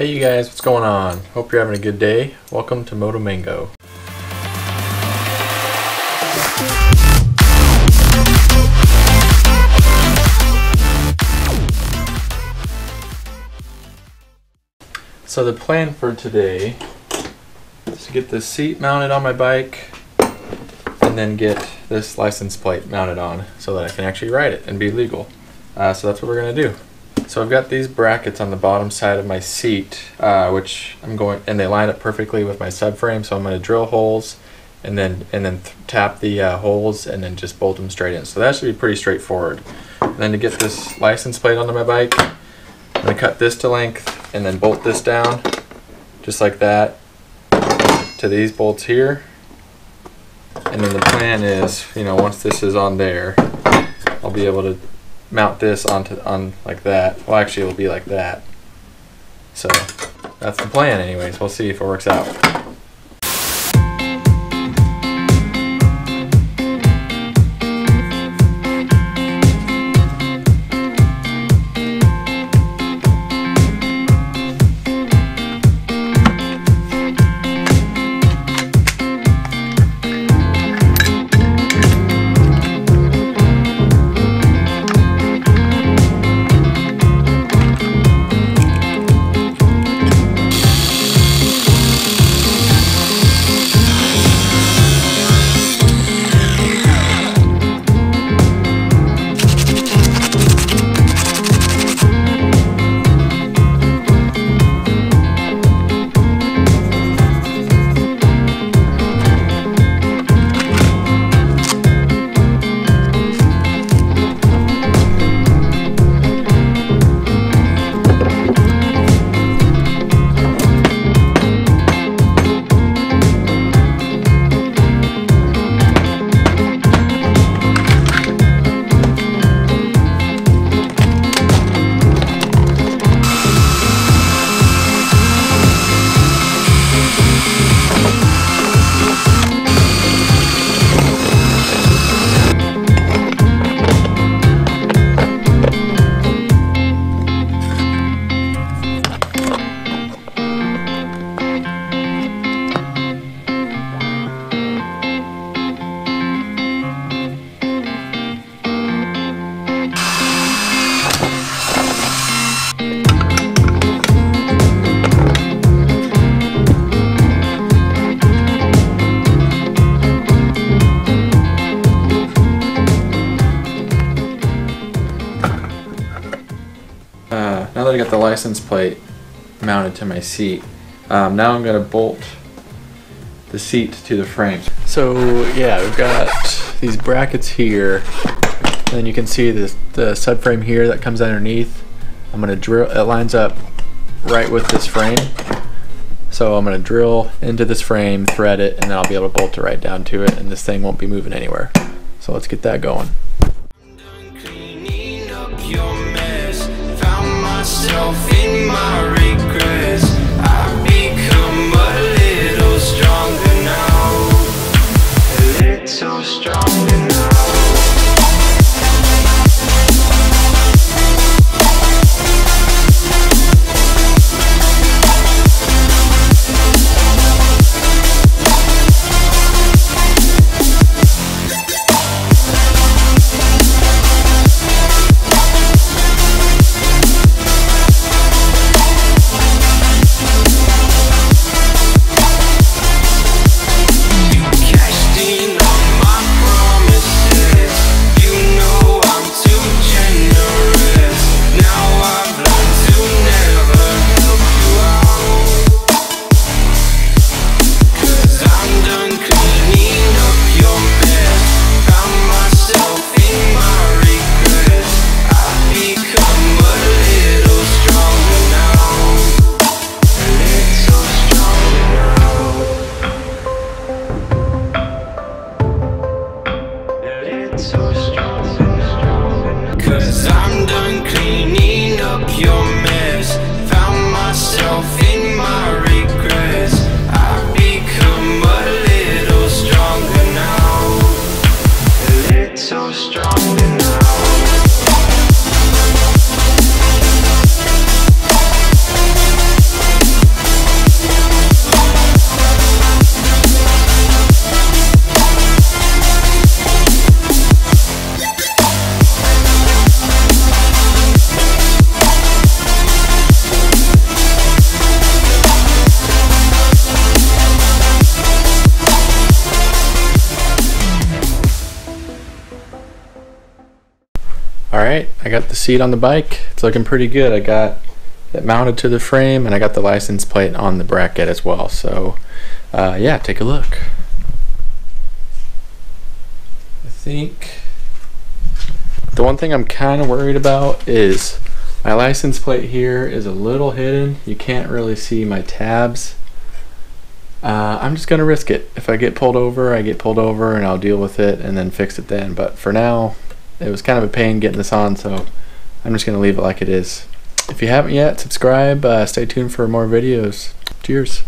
Hey you guys, what's going on? Hope you're having a good day. Welcome to Moto Mango. So the plan for today is to get this seat mounted on my bike and then get this license plate mounted on so that I can actually ride it and be legal. So that's what we're going to do. So I've got these brackets on the bottom side of my seat, which I'm going, and they line up perfectly with my subframe. So I'm going to drill holes and then tap the holes and then just bolt them straight in. So that should be pretty straightforward. And then to get this license plate onto my bike, I'm going to cut this to length and then bolt this down just like that to these bolts here. And then the plan is, you know, once this is on there, I'll be able to mount this on like that. Well, actually it'll be like that. So that's the plan anyways. We'll see if it works out. Now that I got the license plate mounted to my seat, now I'm going to bolt the seat to the frame. So yeah, we've got these brackets here, and then you can see the subframe here that comes underneath. I'm going to drill, it lines up right with this frame. So I'm going to drill into this frame, thread it, and then I'll be able to bolt it right down to it, and this thing won't be moving anywhere. So let's get that going. In my regrets, I've become a little stronger now, a little stronger now. Alright, I got the seat on the bike. It's looking pretty good. I got it mounted to the frame, and I got the license plate on the bracket as well. So yeah, take a look. I think the one thing I'm kind of worried about is my license plate here is a little hidden. You can't really see my tabs. I'm just gonna risk it. If I get pulled over, I get pulled over, and I'll deal with it and then fix it then. But for now, it was kind of a pain getting this on, so I'm just gonna leave it like it is. If you haven't yet, subscribe. Stay tuned for more videos. Cheers.